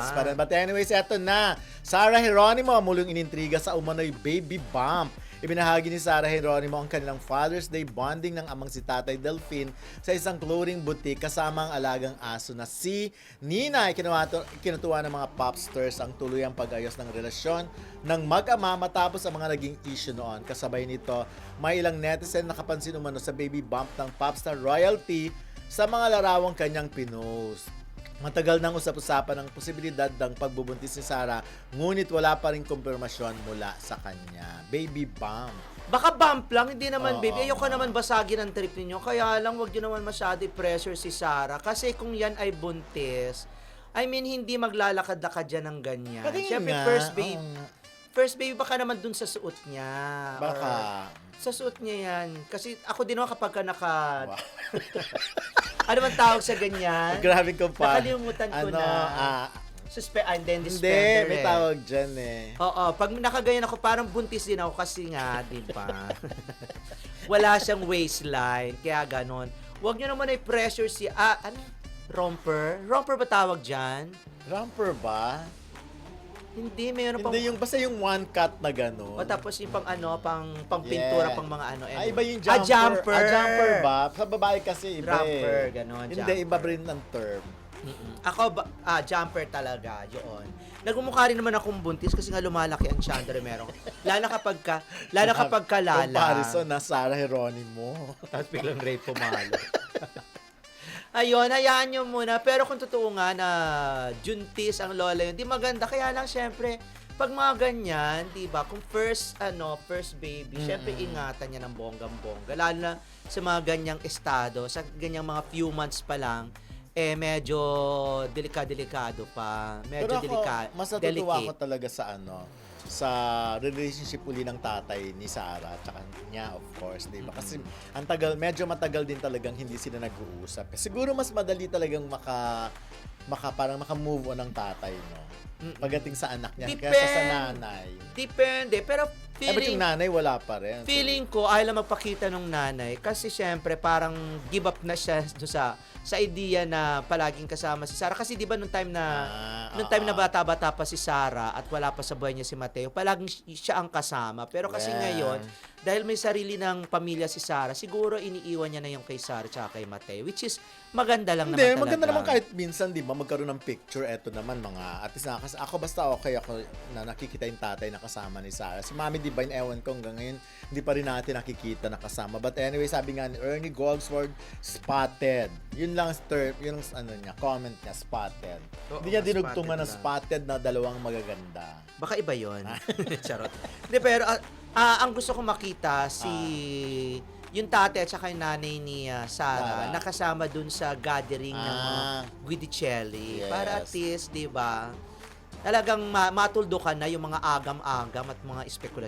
Yes pa rin. But anyways, eto na. Sarah Geronimo muling inintriga sa umano'y baby bump. Ibinahagi ni Sarah Geronimo ang kanilang Father's Day bonding ng amang si Tatay Delfin sa isang clothing boutique kasama ang alagang aso na si Nina. Kinutuwa ng mga popstars ang tuluyang pag-ayos ng relasyon ng mag-ama matapos ang mga naging issue noon. Kasabay nito, may ilang netizen nakapansin umano sa baby bump ng popstar royalty sa mga larawang kanyang pinost. Matagal nang usap-usapan ang posibilidad ng pagbubuntis ni Sarah, ngunit wala pa rin kumpirmasyon mula sa kanya. Baby bump. Baka bump lang, hindi naman, Oo. baby. Ayoko naman basagin ang trip ninyo. Kaya lang, wag nyo naman masyado i-pressure si Sarah. Kasi kung yan ay buntis, I mean, hindi maglalakad-lakad yan ng ganyan. Patingin Siyempre, nga. first baby, baka naman dun sa suot niya. Baka. Sa suot niya yan. Kasi ako din ako kapag ka Wow. ano man tawag sa ganyan? Grabing kumpa. Nakalimutan ko ano, na. And then Hindi, dispenser may tawag dyan eh. Oo, pag nakaganyan ako, parang buntis din ako kasi nga, di ba? Wala siyang waistline, kaya ganon. Huwag nyo naman i-pressure si, romper? Romper ba tawag dyan? Romper ba? Hindi, mayroon pang... Hindi, yung basta yung one cut na gano'n. O tapos yung pang pintura, Yeah. pang mga ano. Iba yung jumper. Jumper. Jumper ba? Sa babae kasi iba Romper, eh. ganon, Hindi, jumper. iba rin ang term. Ako, jumper talaga, yun. Nagmumukha rin naman akong buntis kasi nga lumalaki ang chandre meron. Lalo kapag ka lala. Comparison na Sarah Geronimo. Tapos biglang Ray pumalo. Ayun, hayaan nyo muna. Pero kung totoo nga na juntis ang lola yun, di maganda. Kaya lang, syempre, pag mga ganyan, di ba, kung first baby, syempre ingatan niya ng bonggang-bongga. Lalo na sa mga ganyang estado, sa ganyang mga few months pa lang, medyo delikado pa. Medyo Pero ako, mas natutuwa delicate. ako talaga sa relationship uli ng tatay ni Sarah at saka niya, of course, di ba? Kasi medyo matagal din talagang hindi sila nag-uusap. Siguro mas madali talagang parang maka-move on ng tatay, no? Pagdating sa anak niya, kaysa sa nanay. Depende, pero Ba't yung nanay wala pa rin? feeling ko, ayaw lang magpakita ng nanay kasi syempre parang give up na siya sa idea na palaging kasama si Sarah. Kasi di ba nung time na bata-bata pa si Sarah at wala pa sa buhay niya si Mateo, palaging siya ang kasama. Pero kasi Yeah. ngayon, dahil may sarili ng pamilya si Sarah, siguro iniiwan niya na yung kay Sarah at kay Mateo, which is maganda lang Hindi, naman talaga. maganda naman kahit minsan, di ba, magkaroon ng picture. Eto naman, at least ako basta okay ako na nakikita yung tatay na kasama ni Sarah. Si Mami Divine, ewan ko hanggang ngayon, hindi pa rin natin nakikita na kasama. But anyway, sabi nga ni Ernie Goldsworth, spotted. Yun lang yung comment niya, spotted. Oo, Hindi niya dinugtungan spotted ng spotted na dalawang magaganda. Baka iba yon. Charot. Hindi, pero ang gusto ko makita yung tate at saka yung nanay ni Sarah Sarah. nakasama dun sa gathering ng mga Guidicelli. Yes. Para at least, di ba, talagang matuldukan na yung mga agam-agam at mga espekulasyon.